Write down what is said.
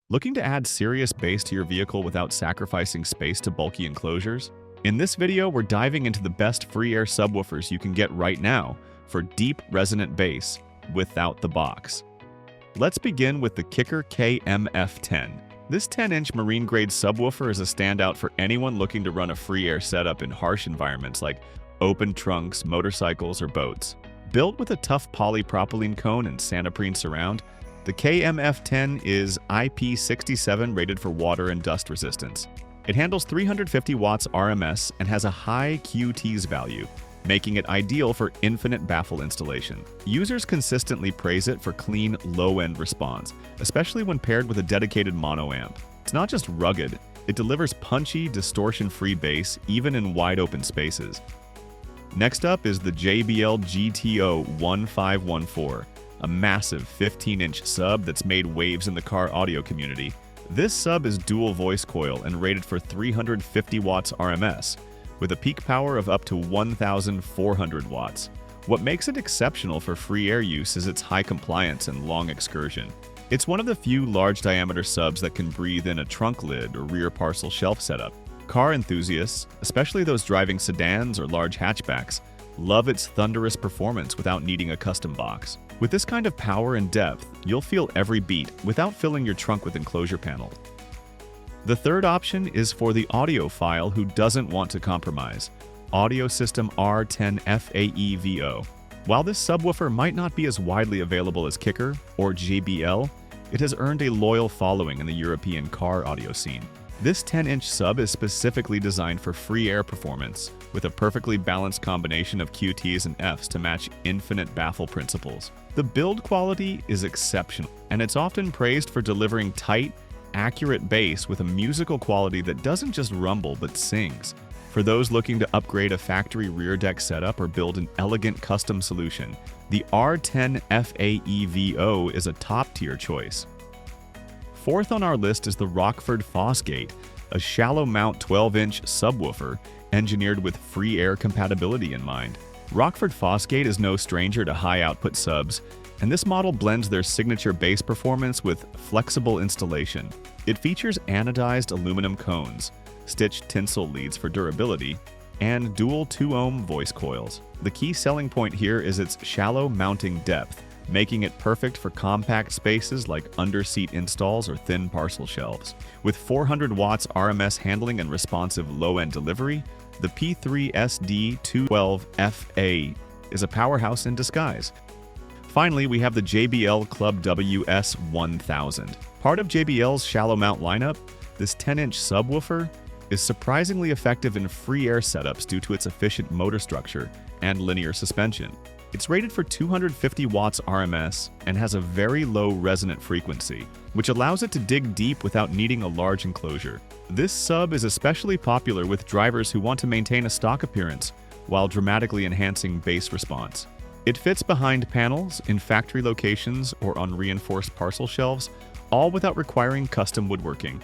Looking to add serious bass to your vehicle without sacrificing space to bulky enclosures? In this video, we're diving into the best free air subwoofers you can get right now for deep resonant bass without the box. Let's begin with the Kicker KMF10. This 10-inch marine-grade subwoofer is a standout for anyone looking to run a free air setup in harsh environments like open trunks, motorcycles, or boats. Built with a tough polypropylene cone and Santoprene surround, the KMF10 is IP67 rated for water and dust resistance. It handles 350 watts RMS and has a high QTs value, making it ideal for infinite baffle installation. Users consistently praise it for clean, low-end response, especially when paired with a dedicated mono amp. It's not just rugged, it delivers punchy, distortion-free bass even in wide-open spaces. Next up is the JBL GTO 1514, a massive 15-inch sub that's made waves in the car audio community. This sub is dual voice coil and rated for 350 watts RMS, with a peak power of up to 1,400 watts. What makes it exceptional for free air use is its high compliance and long excursion. It's one of the few large-diameter subs that can breathe in a trunk lid or rear parcel shelf setup. Car enthusiasts, especially those driving sedans or large hatchbacks, love its thunderous performance without needing a custom box. With this kind of power and depth, you'll feel every beat without filling your trunk with enclosure panels. The third option is for the audiophile who doesn't want to compromise. Audio System R10 FA EVO. While this subwoofer might not be as widely available as Kicker or JBL, it has earned a loyal following in the European car audio scene. This 10-inch sub is specifically designed for free air performance, with a perfectly balanced combination of QTs and Fs to match infinite baffle principles. The build quality is exceptional, and it's often praised for delivering tight, accurate bass with a musical quality that doesn't just rumble but sings. For those looking to upgrade a factory rear deck setup or build an elegant custom solution, the R10 FA EVO is a top-tier choice. Fourth on our list is the Rockford Fosgate, a shallow mount 12-inch subwoofer engineered with free air compatibility in mind. Rockford Fosgate is no stranger to high output subs, and this model blends their signature bass performance with flexible installation. It features anodized aluminum cones, stitched tinsel leads for durability, and dual 2-ohm voice coils. The key selling point here is its shallow mounting depth, making it perfect for compact spaces like under-seat installs or thin parcel shelves. With 400 watts RMS handling and responsive low-end delivery, the P3SD212FA is a powerhouse in disguise. Finally, we have the JBL Club WS1000. Part of JBL's shallow mount lineup, this 10-inch subwoofer is surprisingly effective in free air setups due to its efficient motor structure and linear suspension. It's rated for 250 watts RMS and has a very low resonant frequency, which allows it to dig deep without needing a large enclosure. This sub is especially popular with drivers who want to maintain a stock appearance while dramatically enhancing bass response. It fits behind panels, in factory locations, or on reinforced parcel shelves, all without requiring custom woodworking.